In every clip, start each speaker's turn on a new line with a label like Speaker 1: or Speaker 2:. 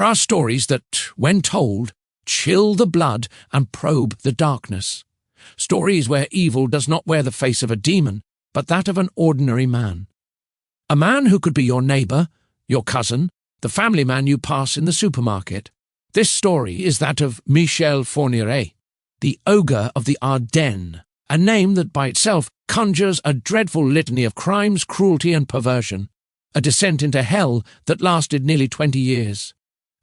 Speaker 1: There are stories that, when told, chill the blood and probe the darkness. Stories where evil does not wear the face of a demon, but that of an ordinary man. A man who could be your neighbour, your cousin, the family man you pass in the supermarket. This story is that of Michel Fourniret, the Ogre of the Ardennes, a name that by itself conjures a dreadful litany of crimes, cruelty and perversion, a descent into hell that lasted nearly 20 years.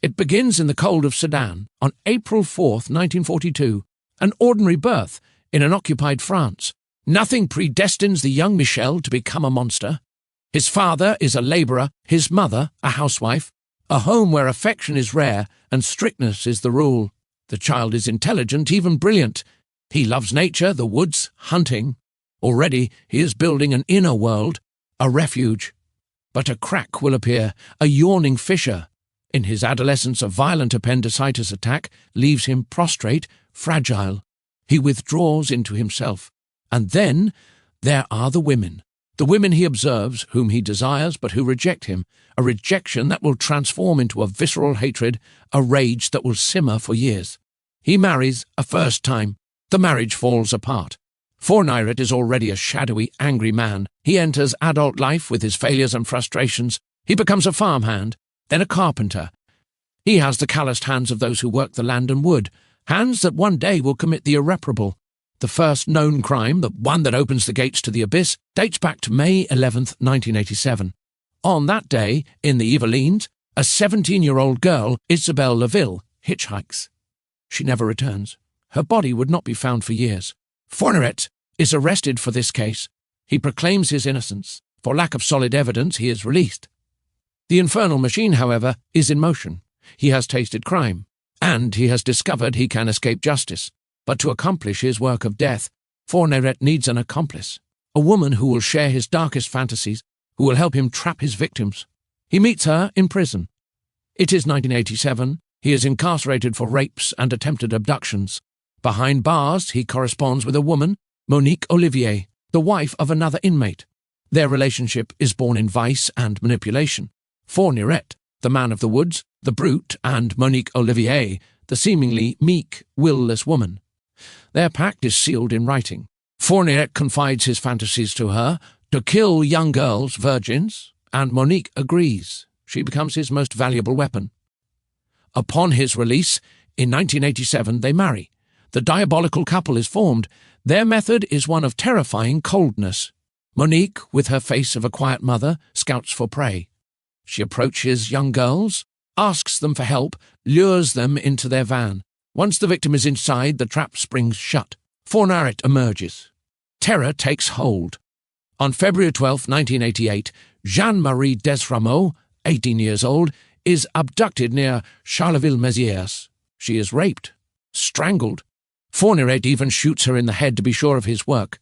Speaker 1: It begins in the cold of Sedan on April 4th, 1942, an ordinary birth in an occupied France. Nothing predestines the young Michel to become a monster. His father is a labourer, his mother a housewife, a home where affection is rare and strictness is the rule. The child is intelligent, even brilliant. He loves nature, the woods, hunting. Already he is building an inner world, a refuge. But a crack will appear, a yawning fissure. In his adolescence, a violent appendicitis attack leaves him prostrate, fragile. He withdraws into himself. And then there are the women he observes, whom he desires, but who reject him, a rejection that will transform into a visceral hatred, a rage that will simmer for years. He marries a first time. The marriage falls apart. Fourniret is already a shadowy, angry man. He enters adult life with his failures and frustrations. He becomes a farmhand, then a carpenter. He has the calloused hands of those who work the land and wood, hands that one day will commit the irreparable. The first known crime, the one that opens the gates to the abyss, dates back to May 11th, 1987. On that day, in the Yvelines, a 17-year-old girl, Isabelle Laville, hitchhikes. She never returns. Her body would not be found for years. Fourniret is arrested for this case. He proclaims his innocence. For lack of solid evidence, he is released. The infernal machine, however, is in motion. He has tasted crime, and he has discovered he can escape justice. But to accomplish his work of death, Fourniret needs an accomplice, a woman who will share his darkest fantasies, who will help him trap his victims. He meets her in prison. It is 1987. He is incarcerated for rapes and attempted abductions. Behind bars, he corresponds with a woman, Monique Olivier, the wife of another inmate. Their relationship is born in vice and manipulation. Fourniret, the man of the woods, the brute, and Monique Olivier, the seemingly meek, will-less woman. Their pact is sealed in writing. Fourniret confides his fantasies to her, to kill young girls, virgins, and Monique agrees. She becomes his most valuable weapon. Upon his release, in 1987, they marry. The diabolical couple is formed. Their method is one of terrifying coldness. Monique, with her face of a quiet mother, scouts for prey. She approaches young girls, asks them for help, lures them into their van. Once the victim is inside, the trap springs shut. Fourniret emerges. Terror takes hold. On February 12, 1988, Jeanne-Marie Desrameaux, 18 years old, is abducted near Charleville-Mézières. She is raped, strangled. Fourniret even shoots her in the head to be sure of his work.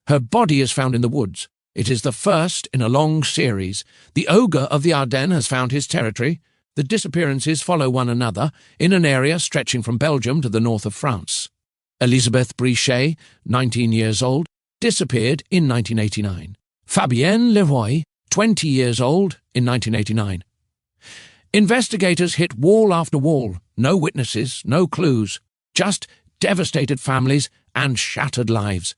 Speaker 1: Her body is found in the woods. It is the first in a long series. The Ogre of the Ardennes has found his territory. The disappearances follow one another in an area stretching from Belgium to the north of France. Elisabeth Brichet, 19 years old, disappeared in 1989. Fabienne Leroy, 20 years old, in 1989. Investigators hit wall after wall. No witnesses, no clues. Just devastated families and shattered lives.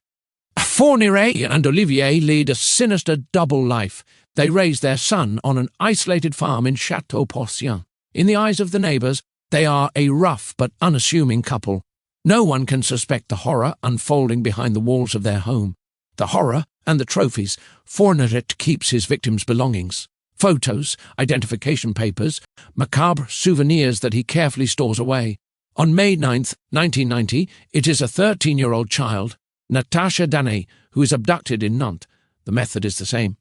Speaker 1: Fourniret and Olivier lead a sinister double life. They raise their son on an isolated farm in Château-Porcien. In the eyes of the neighbours, they are a rough but unassuming couple. No one can suspect the horror unfolding behind the walls of their home. The horror and the trophies. Fourniret keeps his victims' belongings. Photos, identification papers, macabre souvenirs that he carefully stores away. On May 9th, 1990, it is a 13-year-old child, Natasha Danet, who is abducted in Nantes. The method is the same.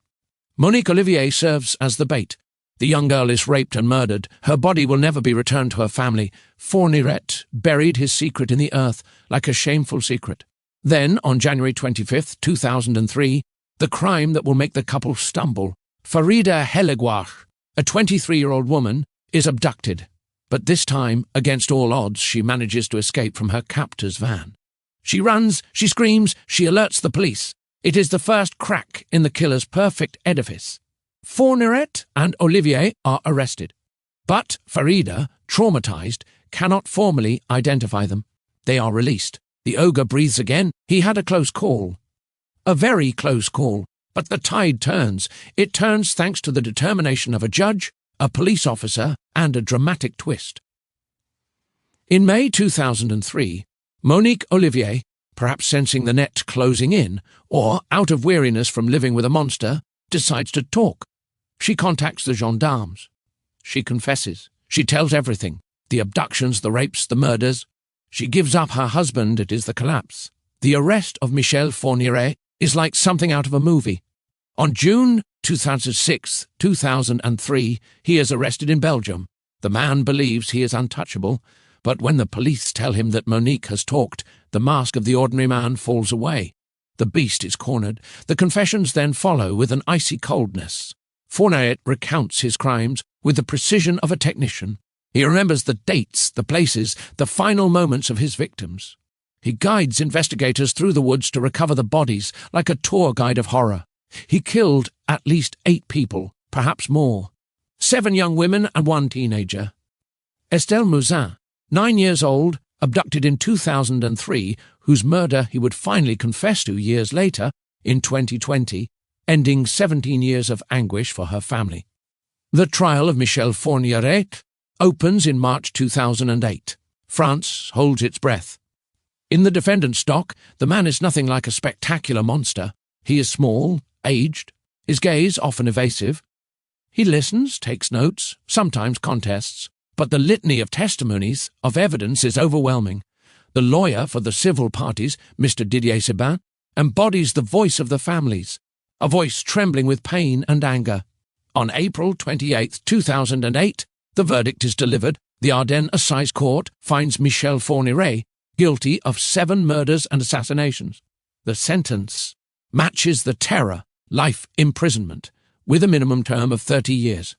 Speaker 1: Monique Olivier serves as the bait. The young girl is raped and murdered. Her body will never be returned to her family. Fourniret buried his secret in the earth like a shameful secret. Then, on January 25th, 2003, the crime that will make the couple stumble. Farida Hellegouach, a 23-year-old woman, is abducted. But this time, against all odds, she manages to escape from her captor's van. She runs, she screams, she alerts the police. It is the first crack in the killer's perfect edifice. Fourniret and Olivier are arrested. But Farida, traumatized, cannot formally identify them. They are released. The ogre breathes again. He had a close call. A very close call. But the tide turns. It turns thanks to the determination of a judge, a police officer, and a dramatic twist. In May 2003, Monique Olivier, perhaps sensing the net closing in, or out of weariness from living with a monster, decides to talk. She contacts the gendarmes. She confesses. She tells everything. The abductions, the rapes, the murders. She gives up her husband. It is the collapse. The arrest of Michel Fourniret is like something out of a movie. On June 2006, 2003, he is arrested in Belgium. The man believes he is untouchable, but when the police tell him that Monique has talked, the mask of the ordinary man falls away. The beast is cornered. The confessions then follow with an icy coldness. Fourniret recounts his crimes with the precision of a technician. He remembers the dates, the places, the final moments of his victims. He guides investigators through the woods to recover the bodies like a tour guide of horror. He killed at least 8 people, perhaps more. 7 young women and 1 teenager. Estelle Mouzin, 9 years old, abducted in 2003, whose murder he would finally confess to years later, in 2020, ending 17 years of anguish for her family. The trial of Michel Fourniret opens in March 2008. France holds its breath. In the defendant's dock, the man is nothing like a spectacular monster. He is small, aged, his gaze often evasive. He listens, takes notes, sometimes contests, but the litany of testimonies, of evidence is overwhelming. The lawyer for the civil parties, Mr. Didier Sebin, embodies the voice of the families, a voice trembling with pain and anger. On April 28, 2008, the verdict is delivered. The Ardennes Assize Court finds Michel Fourniret guilty of 7 murders and assassinations. The sentence matches the terror, life imprisonment, with a minimum term of 30 years.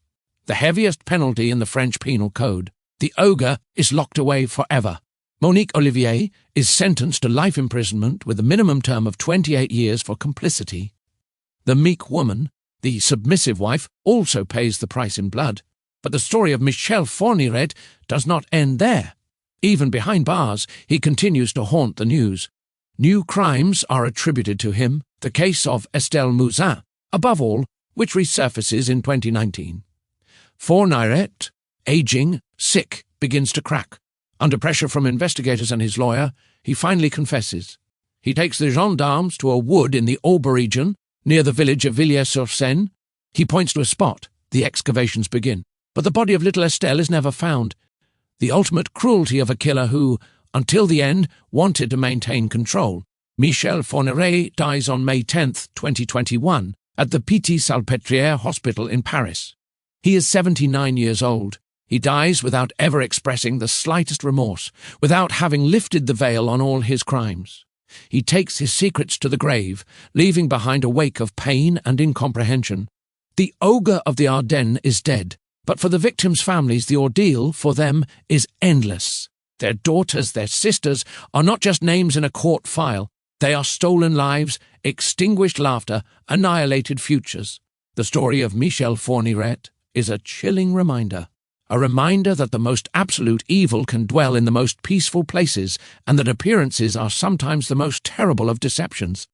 Speaker 1: The heaviest penalty in the French Penal Code. The ogre is locked away forever. Monique Olivier is sentenced to life imprisonment with a minimum term of 28 years for complicity. The meek woman, the submissive wife, also pays the price in blood. But the story of Michel Fourniret does not end there. Even behind bars, he continues to haunt the news. New crimes are attributed to him, the case of Estelle Mouzin, above all, which resurfaces in 2019. Fourniret, aging, sick, begins to crack. Under pressure from investigators and his lawyer, he finally confesses. He takes the gendarmes to a wood in the Ogre region, near the village of Villiers-sur-Seine. He points to a spot. The excavations begin. But the body of little Estelle is never found. The ultimate cruelty of a killer who, until the end, wanted to maintain control. Michel Fourniret dies on May 10, 2021, at the Pitié-Salpêtrière Hospital in Paris. He is 79 years old. He dies without ever expressing the slightest remorse, without having lifted the veil on all his crimes. He takes his secrets to the grave, leaving behind a wake of pain and incomprehension. The ogre of the Ardennes is dead, but for the victims' families the ordeal, for them, is endless. Their daughters, their sisters, are not just names in a court file. They are stolen lives, extinguished laughter, annihilated futures. The story of Michel Fourniret is a chilling reminder. A reminder that the most absolute evil can dwell in the most peaceful places, and that appearances are sometimes the most terrible of deceptions.